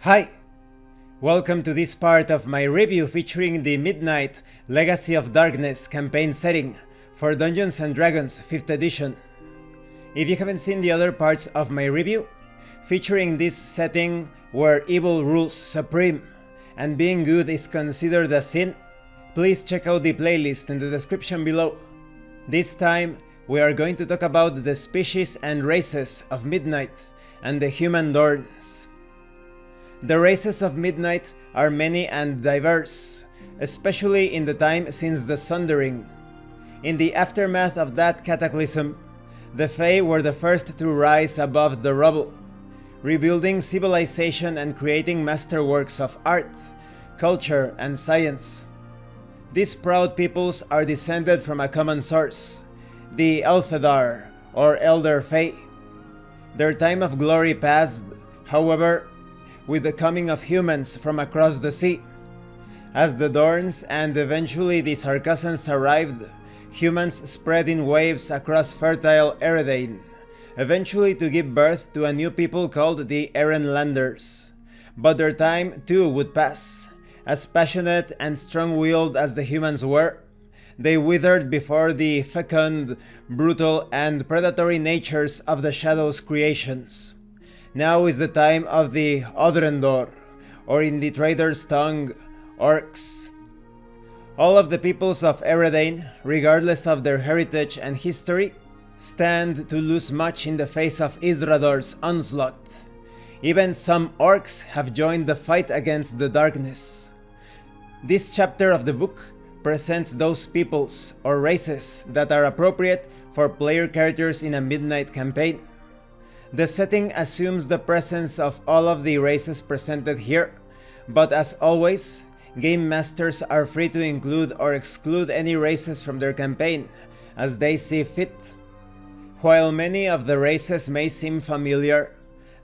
Hi! Welcome to this part of my review featuring the Midnight Legacy of Darkness campaign setting for Dungeons & Dragons 5th edition. If you haven't seen the other parts of my review, featuring this setting where evil rules supreme and being good is considered a sin, please check out the playlist in the description below. This time, we are going to talk about the species and races of Midnight and the human Dorns. The races of Midnight are many and diverse, especially in the time since the Sundering. In the aftermath of that cataclysm, the Fae were the first to rise above the rubble, rebuilding civilization and creating masterworks of art, culture, and science. These proud peoples are descended from a common source, the Elthedar, or Elder Fae. Their time of glory passed, however, with the coming of humans from across the sea. As the Dorns and eventually the Sarcassans arrived, humans spread in waves across fertile Eredain, eventually to give birth to a new people called the Erenlanders. But their time too would pass. As passionate and strong-willed as the humans were, they withered before the fecund, brutal, and predatory natures of the Shadow's creations. Now is the time of the Odrendor, or in the trader's tongue, Orcs. All of the peoples of Eredain, regardless of their heritage and history, stand to lose much in the face of Isrador's onslaught. Even some Orcs have joined the fight against the darkness. This chapter of the book presents those peoples or races that are appropriate for player characters in a Midnight campaign. The setting assumes the presence of all of the races presented here, but as always, game masters are free to include or exclude any races from their campaign, as they see fit. While many of the races may seem familiar,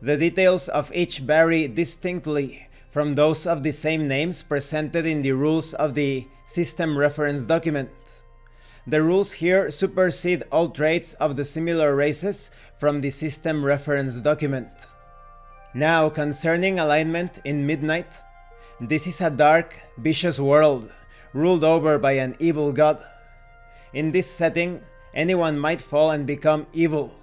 the details of each vary distinctly from those of the same names presented in the rules of the system reference document. The rules here supersede all traits of the similar races from the system reference document. Now, concerning alignment in Midnight, this is a dark, vicious world, ruled over by an evil god. In this setting, anyone might fall and become evil,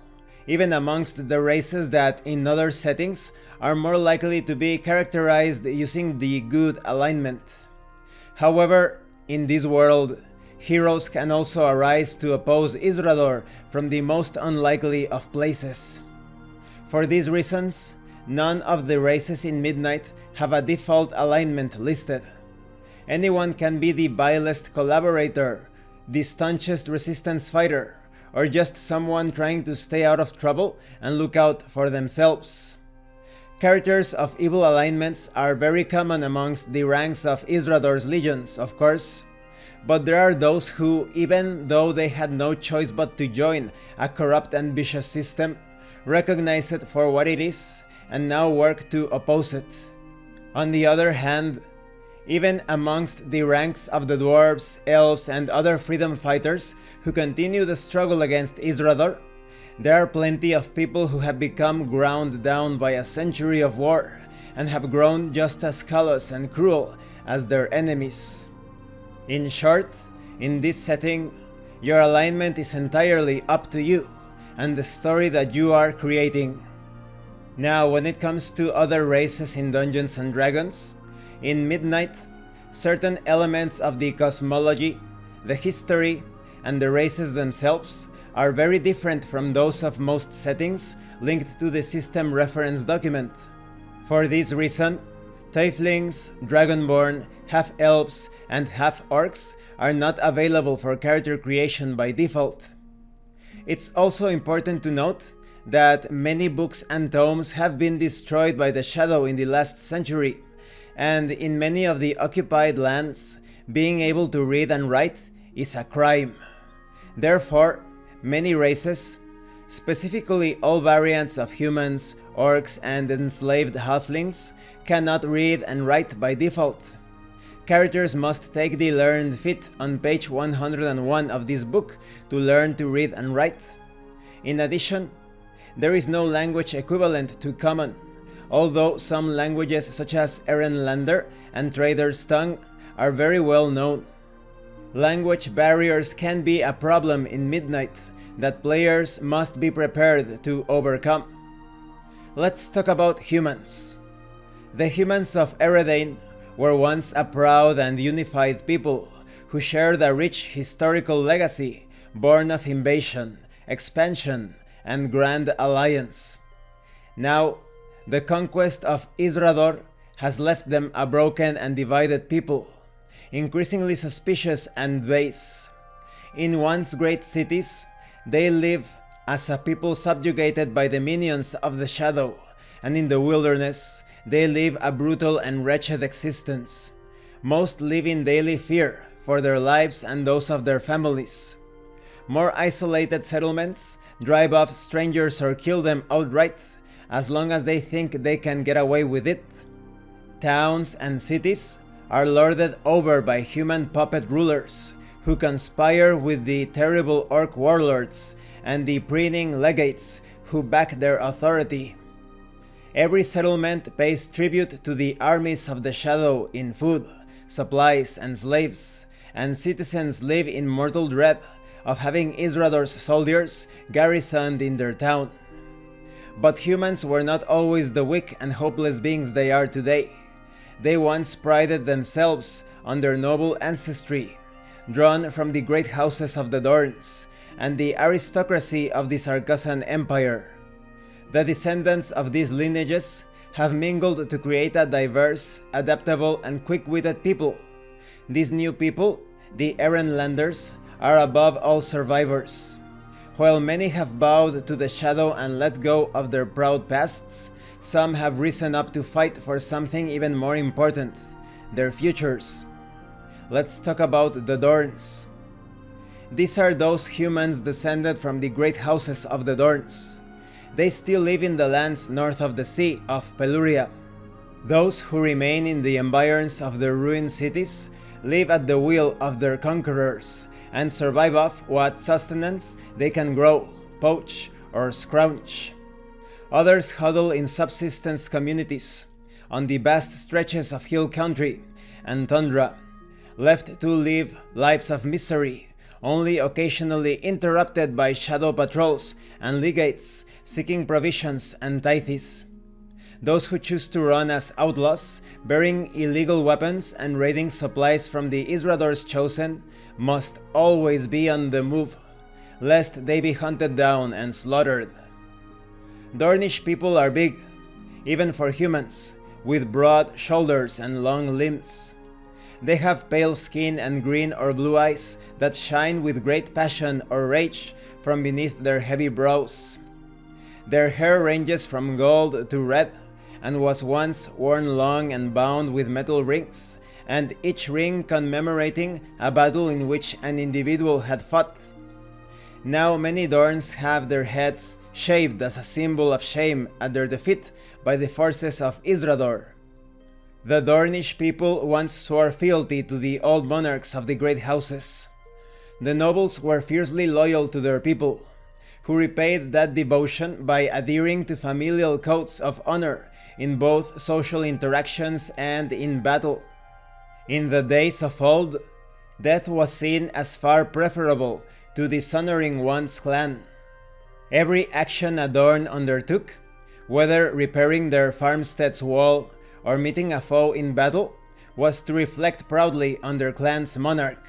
even amongst the races that, in other settings, are more likely to be characterized using the good alignment. However, in this world, heroes can also arise to oppose Isrador from the most unlikely of places. For these reasons, none of the races in Midnight have a default alignment listed. Anyone can be the vilest collaborator, the staunchest resistance fighter, or just someone trying to stay out of trouble and look out for themselves. Characters of evil alignments are very common amongst the ranks of Isrador's legions, of course. But there are those who, even though they had no choice but to join a corrupt and vicious system, recognize it for what it is and now work to oppose it. On the other hand, even amongst the ranks of the dwarves, elves, and other freedom fighters who continue the struggle against Isrador, there are plenty of people who have become ground down by a century of war and have grown just as callous and cruel as their enemies. In short, in this setting, your alignment is entirely up to you and the story that you are creating. Now, when it comes to other races in Dungeons & Dragons, in Midnight, certain elements of the cosmology, the history, and the races themselves are very different from those of most settings linked to the system reference document. For this reason, Tieflings, Dragonborn, half-elves, and half-orcs are not available for character creation by default. It's also important to note that many books and tomes have been destroyed by the Shadow in the last century, and in many of the occupied lands, being able to read and write is a crime. Therefore, many races, specifically all variants of humans, orcs, and enslaved halflings, cannot read and write by default. Characters must take the learned feat on page 101 of this book to learn to read and write. In addition, there is no language equivalent to common, although some languages such as Erenlander and Trader's Tongue are very well known. Language barriers can be a problem in Midnight that players must be prepared to overcome. Let's talk about humans. The humans of Eredain were once a proud and unified people who shared a rich historical legacy born of invasion, expansion, and grand alliance. Now, the conquest of Isrador has left them a broken and divided people, increasingly suspicious and base. In once great cities, they live as a people subjugated by the minions of the Shadow, and in the wilderness, they live a brutal and wretched existence. Most live in daily fear for their lives and those of their families. More isolated settlements drive off strangers or kill them outright, as long as they think they can get away with it. Towns and cities are lorded over by human puppet rulers who conspire with the terrible orc warlords and the preening legates who back their authority. Every settlement pays tribute to the armies of the Shadow in food, supplies, and slaves, and citizens live in mortal dread of having Isrador's soldiers garrisoned in their town. But humans were not always the weak and hopeless beings they are today. They once prided themselves on their noble ancestry, drawn from the great houses of the Dorns and the aristocracy of the Sarkazan Empire. The descendants of these lineages have mingled to create a diverse, adaptable, and quick-witted people. These new people, the Erenlanders, are above all survivors. While many have bowed to the Shadow and let go of their proud pasts, some have risen up to fight for something even more important, their futures. Let's talk about the Dorns. These are those humans descended from the great houses of the Dorns. They still live in the lands north of the Sea of Peluria. Those who remain in the environs of their ruined cities live at the will of their conquerors and survive off what sustenance they can grow, poach, or scrounge. Others huddle in subsistence communities on the vast stretches of hill country and tundra, left to live lives of misery, only occasionally interrupted by shadow patrols and legates seeking provisions and tithes. Those who choose to run as outlaws, bearing illegal weapons and raiding supplies from the Isrador's Chosen, must always be on the move, lest they be hunted down and slaughtered. Dornish people are big, even for humans, with broad shoulders and long limbs. They have pale skin and green or blue eyes that shine with great passion or rage from beneath their heavy brows. Their hair ranges from gold to red, and was once worn long and bound with metal rings, and each ring commemorating a battle in which an individual had fought. Now many Dorns have their heads shaved as a symbol of shame at their defeat by the forces of Isrador. The Dornish people once swore fealty to the old monarchs of the great houses. The nobles were fiercely loyal to their people, who repaid that devotion by adhering to familial codes of honor in both social interactions and in battle. In the days of old, death was seen as far preferable to dishonoring one's clan. Every action a Dorn undertook, whether repairing their farmstead's wall or meeting a foe in battle, was to reflect proudly on their clan's monarch.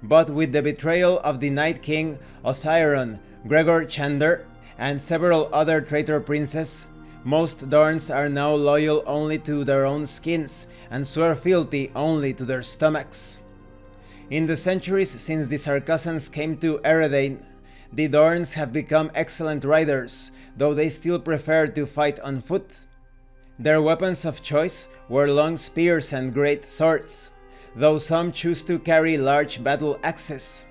But with the betrayal of the Night King Othyron, Gregor Chander, and several other traitor princes, most Dorns are now loyal only to their own skins and swear fealty only to their stomachs. In the centuries since the Sarkazans came to Eredain, the Dorns have become excellent riders, though they still prefer to fight on foot. Their weapons of choice were long spears and great swords, though some choose to carry large battle axes.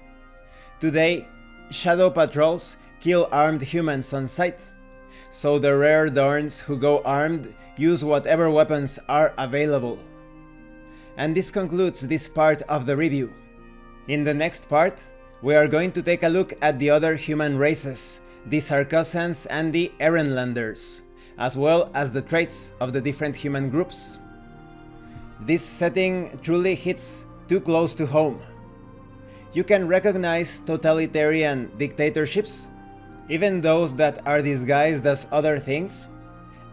Today, shadow patrols kill armed humans on sight, so the rare Dorns who go armed use whatever weapons are available. And this concludes this part of the review. In the next part, we are going to take a look at the other human races, the Sarkazans and the Erenlanders, as well as the traits of the different human groups. This setting truly hits too close to home. You can recognize totalitarian dictatorships, even those that are disguised as other things,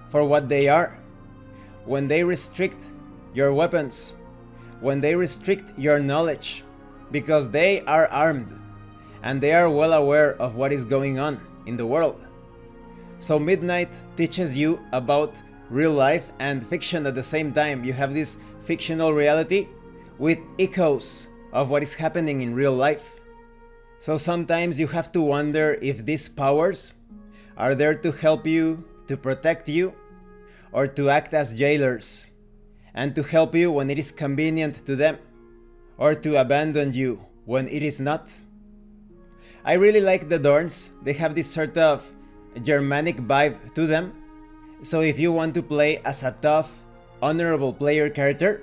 for what they are. When they restrict your weapons, when they restrict your knowledge, because they are armed and they are well aware of what is going on in the world. So Midnight teaches you about real life and fiction at the same time. You have this fictional reality with echoes of what is happening in real life. So sometimes you have to wonder if these powers are there to help you, to protect you, or to act as jailers, and to help you when it is convenient to them, or to abandon you when it is not. I really like the Dorns. They have this sort of Germanic vibe to them. So if you want to play as a tough, honorable player character,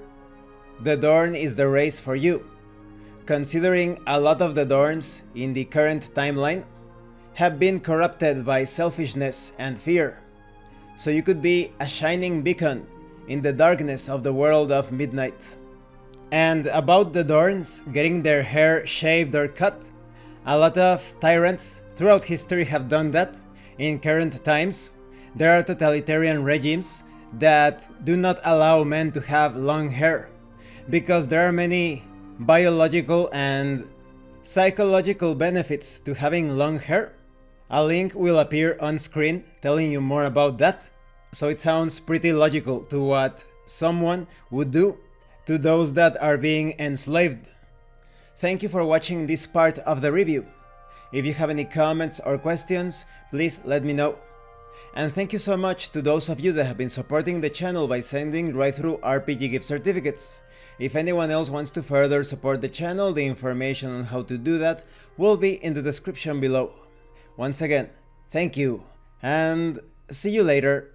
the Dorn is the race for you, considering a lot of the Dorns in the current timeline have been corrupted by selfishness and fear. So you could be a shining beacon in the darkness of the world of Midnight. And about the Dorns getting their hair shaved or cut, a lot of tyrants throughout history have done that. In current times, there are totalitarian regimes that do not allow men to have long hair, because there are many biological and psychological benefits to having long hair. A link will appear on screen telling you more about that, so it sounds pretty logical to what someone would do to those that are being enslaved. Thank you for watching this part of the review. If you have any comments or questions, please let me know. And thank you so much to those of you that have been supporting the channel by sending right through RPG gift certificates. If anyone else wants to further support the channel, the information on how to do that will be in the description below. Once again, thank you, and see you later.